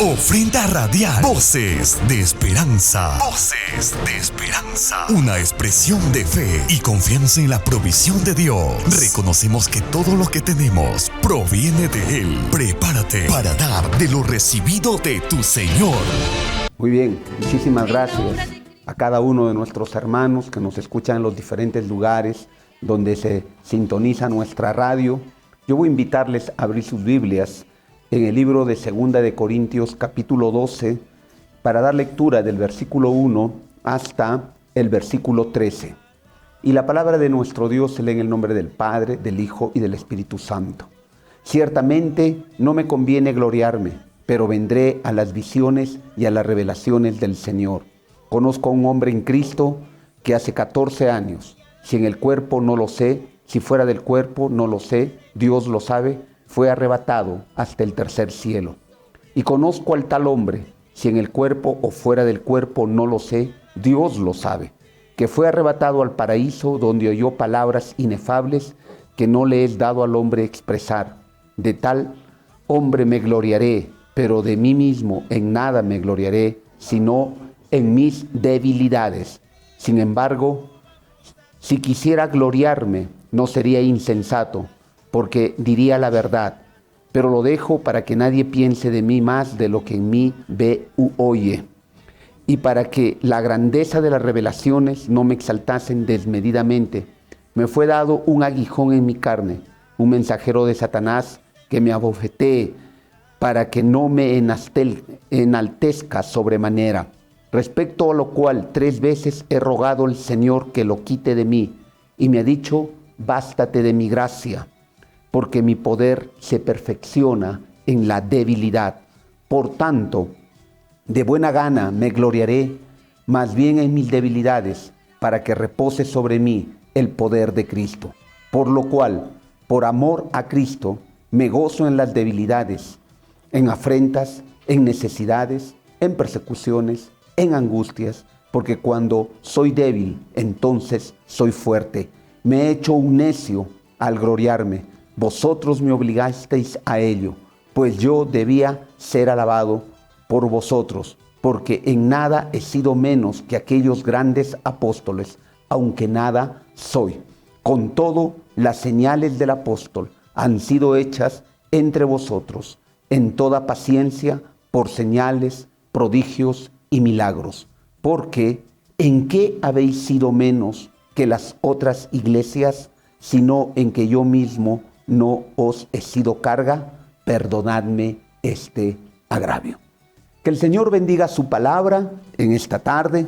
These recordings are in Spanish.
Ofrenda radial. Voces de esperanza. Voces de esperanza. Una expresión de fe y confianza en la provisión de Dios. Reconocemos que todo lo que tenemos proviene de Él. Prepárate para dar de lo recibido de tu Señor. Muy bien, muchísimas gracias a cada uno de nuestros hermanos que nos escuchan en los diferentes lugares donde se sintoniza nuestra radio. Yo voy a invitarles a abrir sus Biblias en el libro de 2 de Corintios capítulo 12 para dar lectura del versículo 1 hasta el versículo 13. Y la palabra de nuestro Dios se lee en el nombre del Padre, del Hijo y del Espíritu Santo. Ciertamente no me conviene gloriarme, pero vendré a las visiones y a las revelaciones del Señor. Conozco a un hombre en Cristo que hace 14 años, si en el cuerpo no lo sé, si fuera del cuerpo no lo sé, Dios lo sabe, fue arrebatado hasta el tercer cielo. Y conozco al tal hombre, si en el cuerpo o fuera del cuerpo no lo sé, Dios lo sabe, que fue arrebatado al paraíso donde oyó palabras inefables que no le es dado al hombre expresar. De tal hombre me gloriaré, pero de mí mismo en nada me gloriaré, sino en mis debilidades. Sin embargo, si quisiera gloriarme, no sería insensato, porque diría la verdad, pero lo dejo para que nadie piense de mí más de lo que en mí ve u oye, y para que la grandeza de las revelaciones no me exaltasen desmedidamente. Me fue dado un aguijón en mi carne, un mensajero de Satanás que me abofetee, para que no me enaltezca sobremanera. Respecto a lo cual 3 veces he rogado al Señor que lo quite de mí, y me ha dicho: bástate de mi gracia, porque mi poder se perfecciona en la debilidad. Por tanto, de buena gana me gloriaré, más bien en mis debilidades, para que repose sobre mí el poder de Cristo. Por lo cual, por amor a Cristo, me gozo en las debilidades, en afrentas, en necesidades, en persecuciones, en angustias, porque cuando soy débil, entonces soy fuerte. Me he hecho un necio al gloriarme. Vosotros me obligasteis a ello, pues yo debía ser alabado por vosotros, porque en nada he sido menos que aquellos grandes apóstoles, aunque nada soy. Con todo, las señales del apóstol han sido hechas entre vosotros, en toda paciencia, por señales, prodigios y milagros. Porque, ¿en qué habéis sido menos que las otras iglesias, sino en que yo mismo no os he sido carga? Perdonadme este agravio. Que el Señor bendiga su palabra en esta tarde.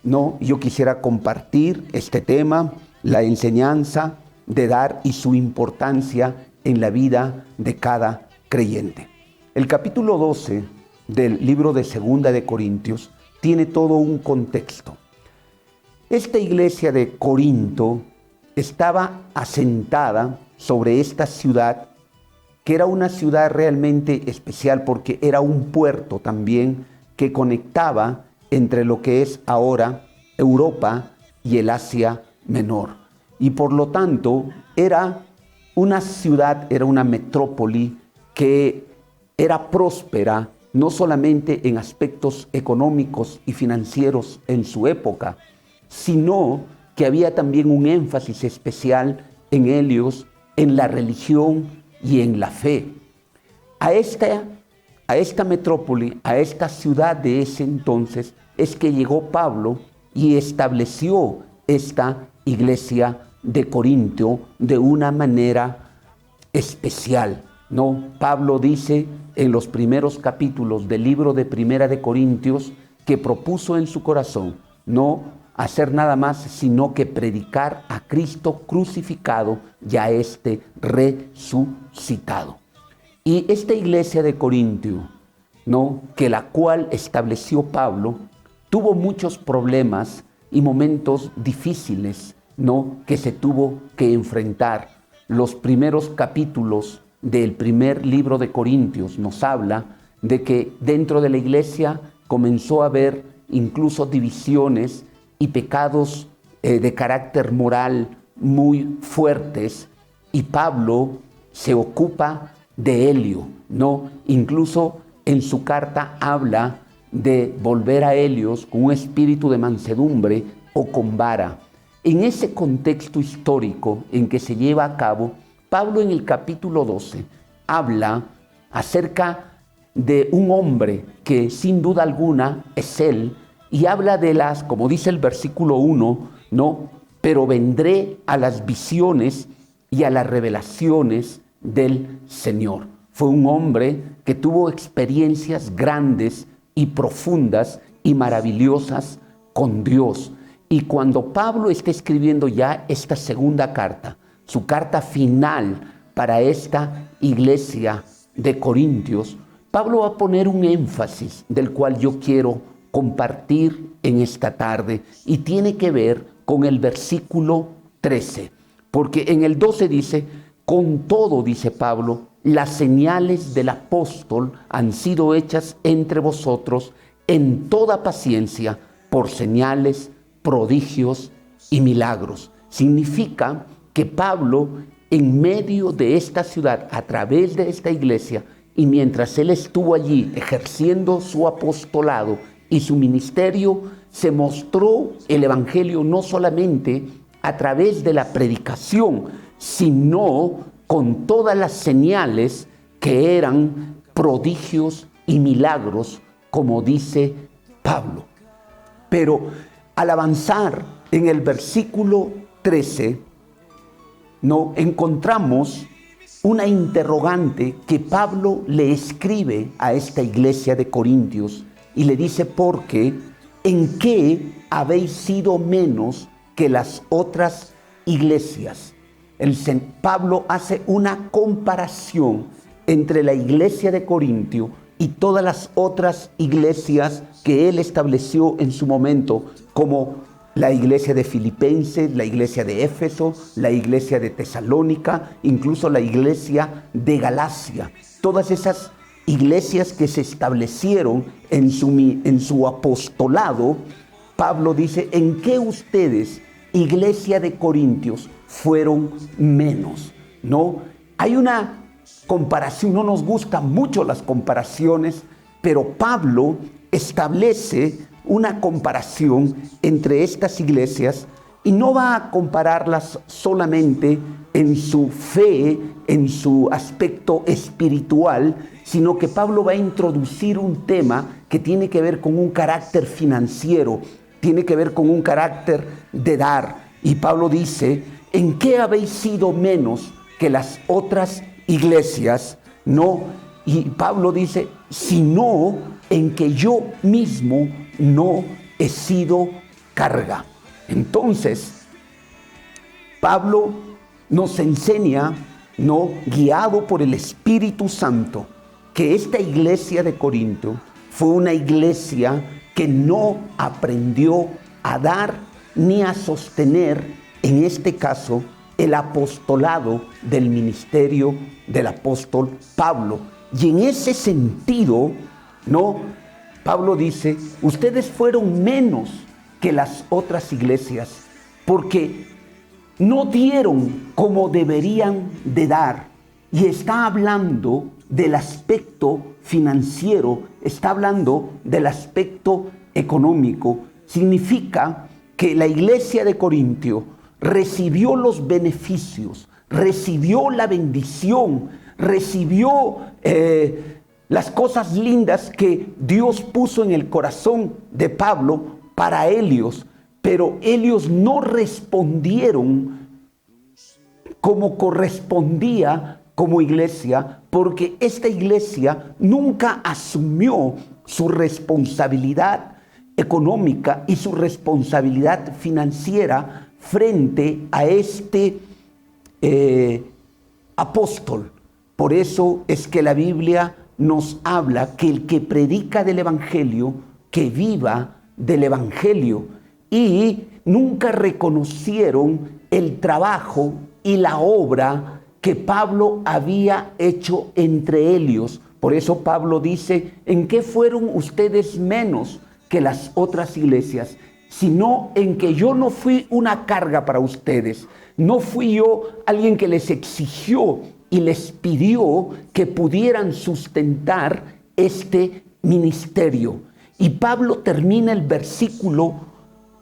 Yo quisiera compartir este tema, la enseñanza de dar y su importancia en la vida de cada creyente. El capítulo 12 del libro de 2 de Corintios tiene todo un contexto. Esta iglesia de Corinto estaba asentada sobre esta ciudad, que era una ciudad realmente especial porque era un puerto también que conectaba entre lo que es ahora Europa y el Asia Menor. Y por lo tanto era una ciudad, era una metrópoli que era próspera, no solamente en aspectos económicos y financieros en su época, sino que había también un énfasis especial en ellos, en la religión y en la fe. A esta metrópoli, a esta ciudad de ese entonces, es que llegó Pablo y estableció esta iglesia de Corinto de una manera especial. Pablo dice en los primeros capítulos del libro de 1 de Corintios que propuso en su corazón no hacer nada más sino que predicar a Cristo crucificado y a este resucitado. Y esta iglesia de Corintio, que la cual estableció Pablo, tuvo muchos problemas y momentos difíciles, que se tuvo que enfrentar. Los primeros capítulos del primer libro de Corintios nos habla de que dentro de la iglesia comenzó a haber incluso divisiones y pecados de carácter moral muy fuertes, y Pablo se ocupa de ello, incluso en su carta habla de volver a ellos con un espíritu de mansedumbre o con vara. En ese contexto histórico en que se lleva a cabo, Pablo en el capítulo 12 habla acerca de un hombre que sin duda alguna es él, y habla de las, como dice el versículo 1, ¿no? Pero vendré a las visiones y a las revelaciones del Señor. Fue un hombre que tuvo experiencias grandes y profundas y maravillosas con Dios. Y cuando Pablo está escribiendo ya esta segunda carta, su carta final para esta iglesia de Corintios, Pablo va a poner un énfasis del cual yo quiero compartir en esta tarde, y tiene que ver con el versículo 13, porque en el 12 dice: con todo, dice Pablo, las señales del apóstol han sido hechas entre vosotros en toda paciencia por señales, prodigios y milagros. Significa que Pablo, en medio de esta ciudad, a través de esta iglesia, y mientras él estuvo allí ejerciendo su apostolado y su ministerio, se mostró el evangelio no solamente a través de la predicación, sino con todas las señales que eran prodigios y milagros, como dice Pablo. Pero al avanzar en el versículo 13, no encontramos una interrogante que Pablo le escribe a esta iglesia de Corintios y le dice: porque ¿en qué habéis sido menos que las otras iglesias? Pablo hace una comparación entre la iglesia de Corintio y todas las otras iglesias que él estableció en su momento, como la iglesia de Filipenses, la iglesia de Éfeso, la iglesia de Tesalónica, incluso la iglesia de Galacia. Todas esas iglesias que se establecieron en su apostolado, Pablo dice: ¿en qué ustedes, iglesia de Corintios, fueron menos? ¿No? Hay una comparación, no nos gustan mucho las comparaciones, pero Pablo establece una comparación entre estas iglesias, y no va a compararlas solamente en su fe, en su aspecto espiritual, sino que Pablo va a introducir un tema que tiene que ver con un carácter financiero, tiene que ver con un carácter de dar. Y Pablo dice: ¿en qué habéis sido menos que las otras iglesias? No, y Pablo dice: sino en que yo mismo no he sido carga. Entonces, Pablo nos enseña, no, guiado por el Espíritu Santo, que esta iglesia de Corinto fue una iglesia que no aprendió a dar ni a sostener, en este caso, el apostolado del ministerio del apóstol Pablo. Y en ese sentido, no, Pablo dice: ustedes fueron menos que las otras iglesias porque no dieron como deberían de dar. Y está hablando del aspecto financiero, está hablando del aspecto económico. Significa que la iglesia de Corintio recibió los beneficios, recibió la bendición, recibió las cosas lindas que Dios puso en el corazón de Pablo para ellos, pero ellos no respondieron como correspondía como iglesia, porque esta iglesia nunca asumió su responsabilidad económica y su responsabilidad financiera frente a este apóstol. Por eso es que la Biblia nos habla que el que predica del evangelio, que viva del evangelio. Y nunca reconocieron el trabajo y la obra que Pablo había hecho entre ellos. Por eso Pablo dice: ¿en qué fueron ustedes menos que las otras iglesias? Sino en que yo no fui una carga para ustedes. No fui yo alguien que les exigió y les pidió que pudieran sustentar este ministerio. Y Pablo termina el versículo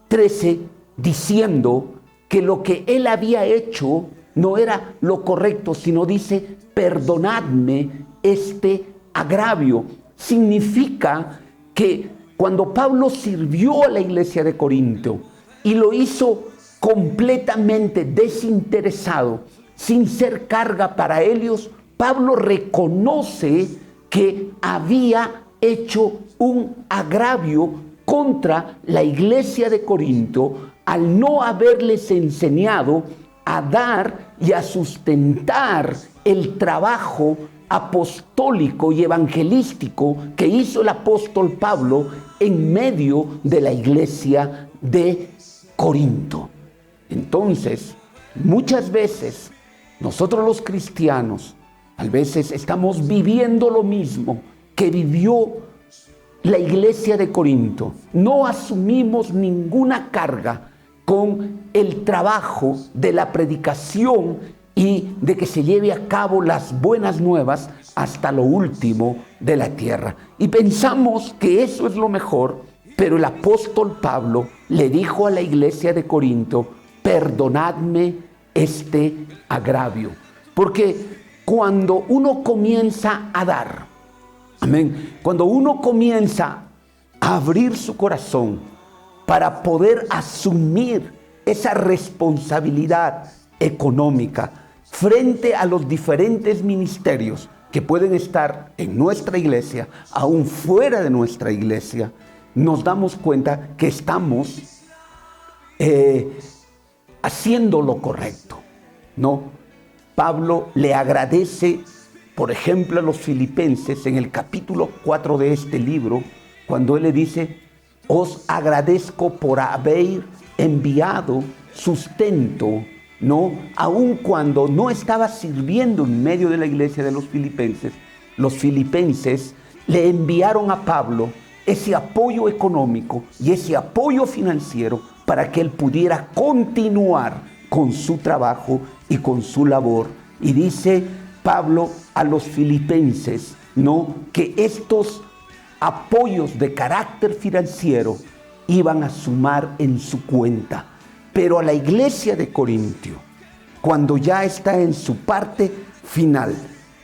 13 diciendo que lo que él había hecho no era lo correcto, sino dice, perdonadme este agravio. Significa que cuando Pablo sirvió a la iglesia de Corinto y lo hizo completamente desinteresado, sin ser carga para ellos, Pablo reconoce que había hecho un agravio contra la iglesia de Corinto al no haberles enseñado a dar y a sustentar el trabajo apostólico y evangelístico que hizo el apóstol Pablo en medio de la iglesia de Corinto. Entonces, muchas veces nosotros los cristianos, a veces estamos viviendo lo mismo que vivió la iglesia de Corinto. No asumimos ninguna carga con el trabajo de la predicación y de que se lleve a cabo las buenas nuevas hasta lo último de la tierra. Y pensamos que eso es lo mejor, pero el apóstol Pablo le dijo a la iglesia de Corinto, perdonadme este agravio. Porque cuando uno comienza a dar, amén, cuando uno comienza a abrir su corazón para poder asumir esa responsabilidad económica frente a los diferentes ministerios que pueden estar en nuestra iglesia, aún fuera de nuestra iglesia, nos damos cuenta que estamos haciendo lo correcto, ¿no? Pablo le agradece, por ejemplo, a los filipenses en el capítulo 4 de este libro, cuando él le dice, os agradezco por haber enviado sustento, ¿no? Aun cuando no estaba sirviendo en medio de la iglesia de los filipenses le enviaron a Pablo ese apoyo económico y ese apoyo financiero para que él pudiera continuar con su trabajo y con su labor. Y dice Pablo a los filipenses, ¿no?, que estos apoyos de carácter financiero iban a sumar en su cuenta. Pero a la iglesia de Corintio, cuando ya está en su parte final,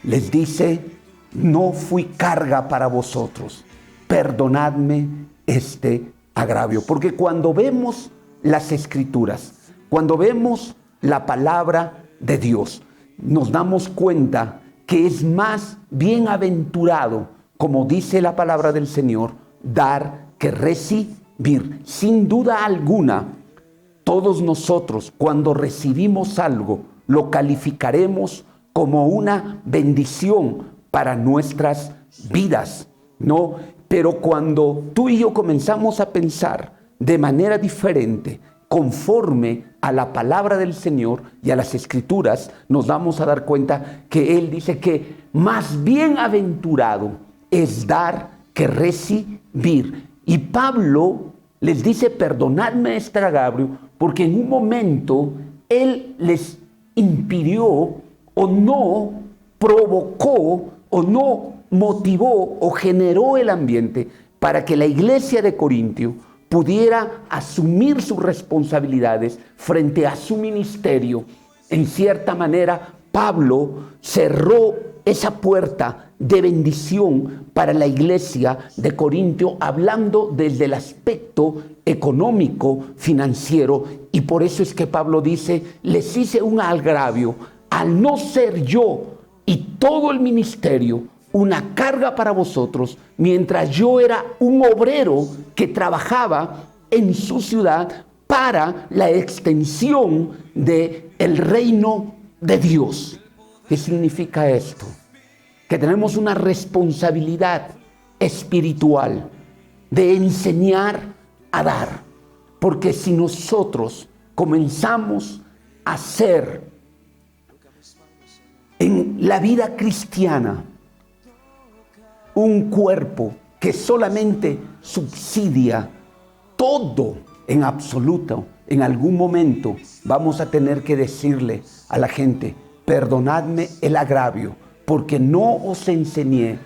les dice, no fui carga para vosotros, perdonadme este agravio. Porque cuando vemos las escrituras, cuando vemos la palabra de Dios, nos damos cuenta que es más bienaventurado, como dice la palabra del Señor, dar que recibir. Sin duda alguna, todos nosotros cuando recibimos algo, lo calificaremos como una bendición para nuestras vidas, ¿no? Pero cuando tú y yo comenzamos a pensar de manera diferente, conforme a la palabra del Señor y a las Escrituras, nos vamos a dar cuenta que Él dice que más bienaventurado es dar que recibir. Y Pablo les dice, perdonadme este agravio, porque en un momento Él les impidió o no provocó o no motivó o generó el ambiente para que la iglesia de Corintio pudiera asumir sus responsabilidades frente a su ministerio. En cierta manera, Pablo cerró esa puerta de bendición para la iglesia de Corintio, hablando desde el aspecto económico, financiero, y por eso es que Pablo dice, les hice un agravio al no ser yo y todo el ministerio una carga para vosotros, mientras yo era un obrero que trabajaba en su ciudad para la extensión del reino de Dios. ¿Qué significa esto? Que tenemos una responsabilidad espiritual de enseñar a dar. Porque si nosotros comenzamos a ser en la vida cristiana un cuerpo que solamente subsidia todo en absoluto, en algún momento vamos a tener que decirle a la gente, perdonadme el agravio, porque no os enseñé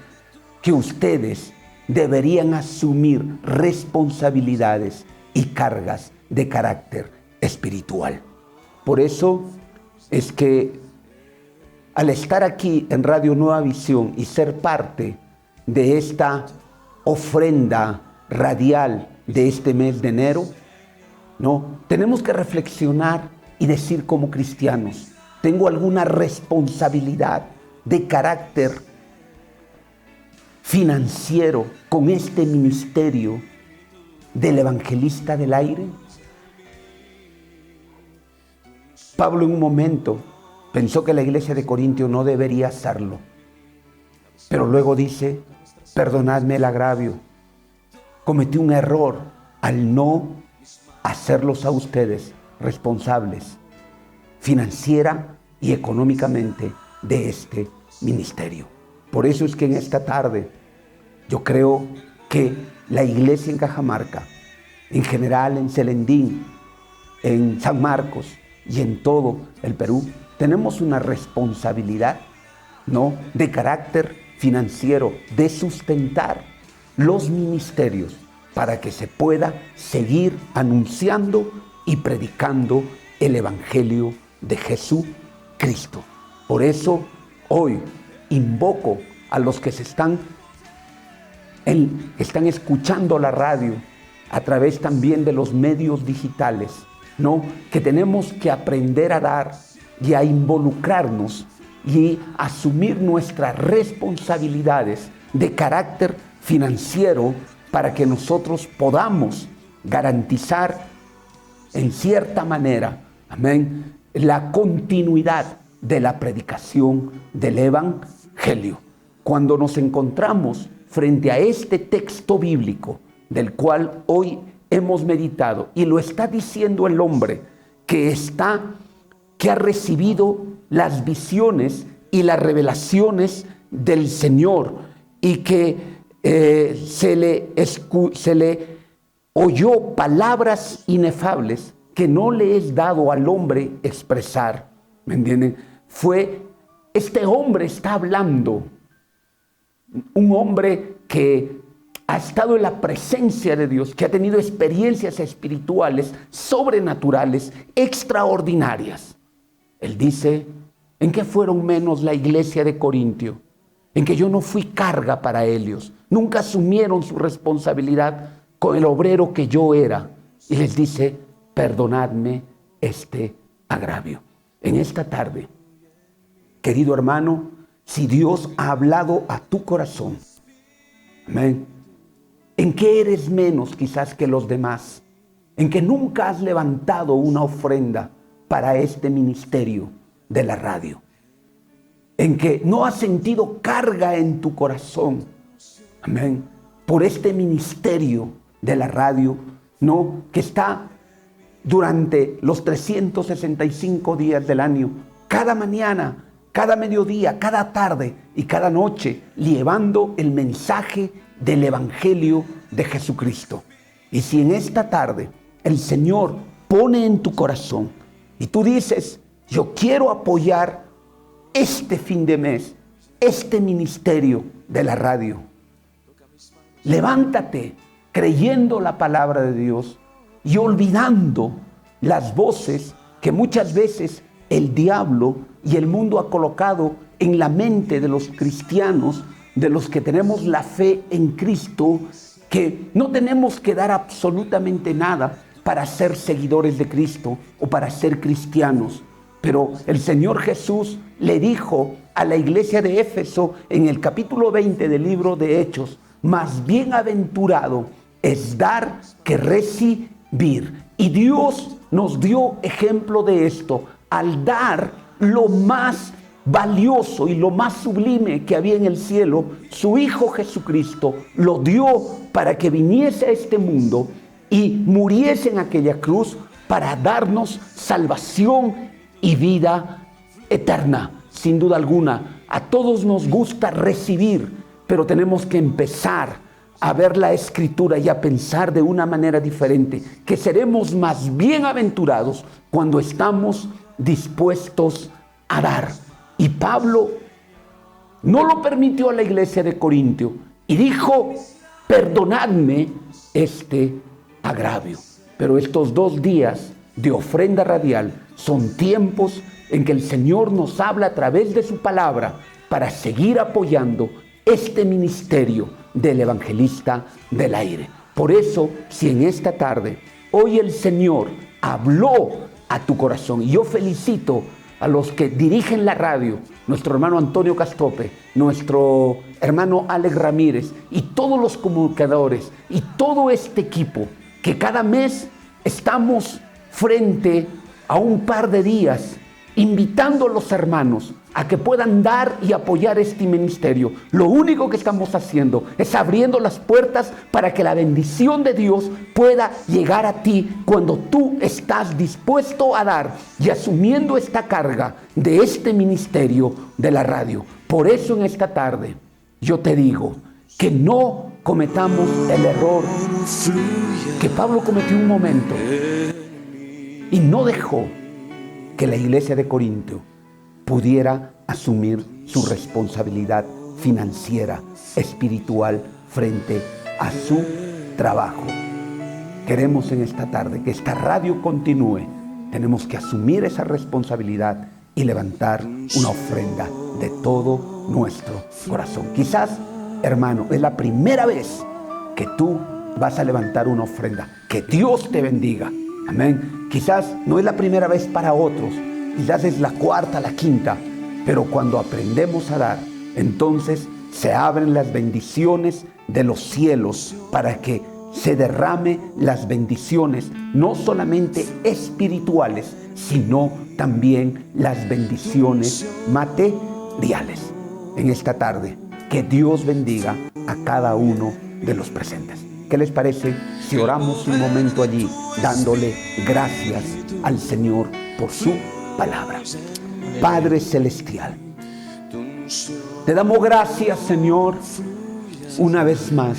que ustedes deberían asumir responsabilidades y cargas de carácter espiritual. Por eso es que al estar aquí en Radio Nueva Visión y ser parte de esta ofrenda radial de este mes de enero, ¿no? Tenemos que reflexionar y decir como cristianos, ¿tengo alguna responsabilidad de carácter financiero con este ministerio del evangelista del aire? Pablo en un momento pensó que la iglesia de Corintio no debería hacerlo, pero luego dice, perdonadme el agravio, cometí un error al no hacerlos a ustedes responsables financiera y económicamente de este ministerio. Por eso es que en esta tarde yo creo que la iglesia en Cajamarca, en general en Celendín, en San Marcos y en todo el Perú, tenemos una responsabilidad, ¿no?, de carácter financiero, de sustentar los ministerios para que se pueda seguir anunciando y predicando el Evangelio de Jesucristo. Por eso hoy invoco a los que están escuchando la radio a través también de los medios digitales, ¿no?, que tenemos que aprender a dar y a involucrarnos y asumir nuestras responsabilidades de carácter financiero para que nosotros podamos garantizar en cierta manera, amén, la continuidad de la predicación del Evangelio. Cuando nos encontramos frente a este texto bíblico del cual hoy hemos meditado, y lo está diciendo el hombre que ha recibido las visiones y las revelaciones del Señor y que se le oyó palabras inefables que no le es dado al hombre expresar, ¿me entienden? Este hombre está hablando, un hombre que ha estado en la presencia de Dios, que ha tenido experiencias espirituales, sobrenaturales, extraordinarias. Él dice, ¿en qué fueron menos la iglesia de Corintio? En que yo no fui carga para ellos. Nunca asumieron su responsabilidad con el obrero que yo era. Y les dice, perdonadme este agravio. En esta tarde, querido hermano, si Dios ha hablado a tu corazón, amén, ¿en qué eres menos quizás que los demás? ¿En que nunca has levantado una ofrenda para este ministerio de la radio? ¿En que no has sentido carga en tu corazón, amén, por este ministerio de la radio, no, que está durante los 365 días del año, cada mañana, cada mediodía, cada tarde y cada noche, llevando el mensaje del Evangelio de Jesucristo? Y si en esta tarde el Señor pone en tu corazón y tú dices, yo quiero apoyar este fin de mes, este ministerio de la radio, levántate creyendo la palabra de Dios y olvidando las voces que muchas veces el diablo y el mundo ha colocado en la mente de los cristianos, de los que tenemos la fe en Cristo, que no tenemos que dar absolutamente nada para ser seguidores de Cristo o para ser cristianos. Pero el Señor Jesús le dijo a la iglesia de Éfeso en el capítulo 20 del libro de Hechos, más bienaventurado es dar que recibir. Y Dios nos dio ejemplo de esto al dar lo más valioso y lo más sublime que había en el cielo. Su Hijo Jesucristo lo dio para que viniese a este mundo y muriese en aquella cruz para darnos salvación y vida eterna. Sin duda alguna, a todos nos gusta recibir, pero tenemos que empezar a ver la Escritura y a pensar de una manera diferente, que seremos más bienaventurados cuando estamos dispuestos a dar. Y Pablo no lo permitió a la iglesia de Corintio, y dijo: perdonadme este agravio. Pero estos 2 días de ofrenda radial son tiempos en que el Señor nos habla a través de su palabra para seguir apoyando este ministerio del evangelista del aire. Por eso, si en esta tarde, hoy el Señor habló a tu corazón, y yo felicito a los que dirigen la radio, nuestro hermano Antonio Castrope, nuestro hermano Alex Ramírez y todos los comunicadores y todo este equipo, que cada mes estamos frente a un par de días invitando a los hermanos a que puedan dar y apoyar este ministerio. Lo único que estamos haciendo es abriendo las puertas para que la bendición de Dios pueda llegar a ti cuando tú estás dispuesto a dar y asumiendo esta carga de este ministerio de la radio. Por eso en esta tarde yo te digo que no cometamos el error que Pablo cometió un momento y no dejó que la iglesia de Corinto pudiera asumir su responsabilidad financiera, espiritual, frente a su trabajo. Queremos en esta tarde que esta radio continúe. Tenemos que asumir esa responsabilidad y levantar una ofrenda de todo nuestro corazón. Quizás, hermano, es la primera vez que tú vas a levantar una ofrenda. Que Dios te bendiga. Amén. Quizás no es la primera vez para otros, quizás es la cuarta, la quinta, pero cuando aprendemos a dar, entonces se abren las bendiciones de los cielos para que se derrame las bendiciones, no solamente espirituales, sino también las bendiciones materiales. En esta tarde, que Dios bendiga a cada uno de los presentes. ¿Qué les parece si oramos un momento allí, dándole gracias al Señor por su palabra? Padre Celestial, te damos gracias, Señor, una vez más,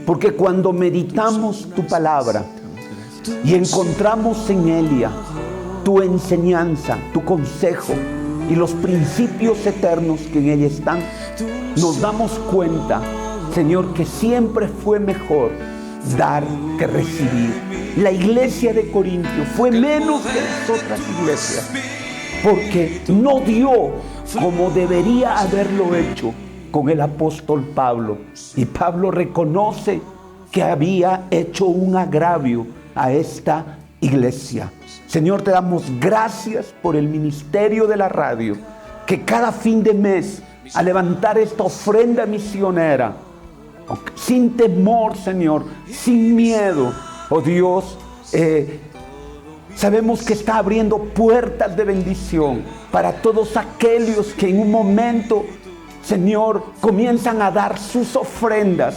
porque cuando meditamos tu palabra y encontramos en ella tu enseñanza, tu consejo y los principios eternos que en ella están, nos damos cuenta, Señor, que siempre fue mejor dar que recibir. La iglesia de Corintio fue menos que las otras iglesias, porque no dio como debería haberlo hecho con el apóstol Pablo. Y Pablo reconoce que había hecho un agravio a esta iglesia. Señor, te damos gracias por el ministerio de la radio, que cada fin de mes, a levantar esta ofrenda misionera, sin temor, Señor, sin miedo, oh Dios, sabemos que está abriendo puertas de bendición para todos aquellos que en un momento, Señor, comienzan a dar sus ofrendas.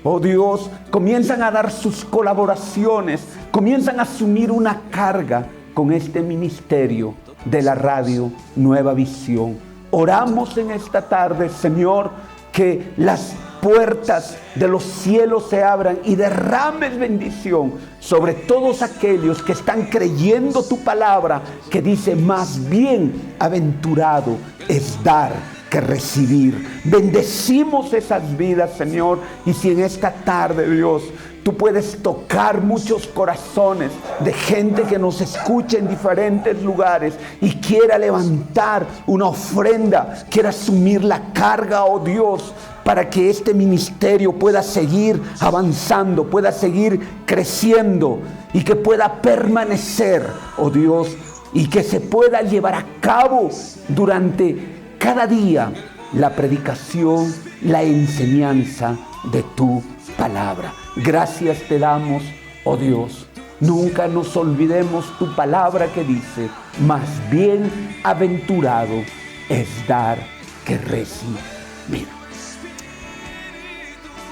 Oh Dios, comienzan a dar sus colaboraciones, comienzan a asumir una carga con este ministerio de la radio Nueva Visión. Oramos en esta tarde, Señor, que las puertas de los cielos se abran y derrames bendición sobre todos aquellos que están creyendo tu palabra, que dice: más bien aventurado es dar que recibir. Bendecimos esas vidas, Señor, y si en esta tarde, Dios, tú puedes tocar muchos corazones de gente que nos escucha en diferentes lugares y quiera levantar una ofrenda, quiera asumir la carga, oh Dios, para que este ministerio pueda seguir avanzando, pueda seguir creciendo y que pueda permanecer, oh Dios, y que se pueda llevar a cabo durante cada día la predicación, la enseñanza de tu palabra. Gracias te damos, oh Dios. Nunca nos olvidemos tu palabra que dice: más bien aventurado es dar que recibir.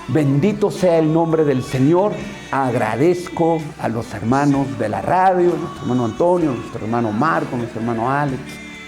Bendito sea el nombre del Señor. Agradezco a los hermanos de la radio, nuestro hermano Antonio, nuestro hermano Marco, nuestro hermano Alex,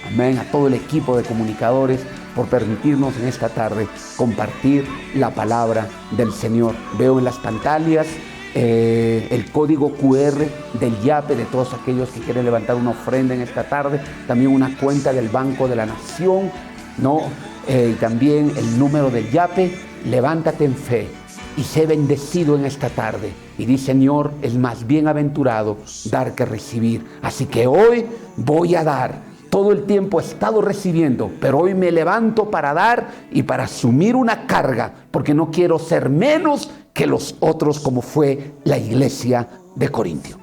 amén, a todo el equipo de comunicadores por permitirnos en esta tarde compartir la palabra del Señor. Veo en las pantallas el código QR del YAPE de todos aquellos que quieren levantar una ofrenda en esta tarde, también una cuenta del Banco de la Nación, ¿no? y también el número del Yape. Levántate en fe y sé bendecido en esta tarde. Y di, Señor, es más bienaventurado dar que recibir. Así que hoy voy a dar. Todo el tiempo he estado recibiendo, pero hoy me levanto para dar y para asumir una carga, porque no quiero ser menos que los otros, como fue la iglesia de Corintio.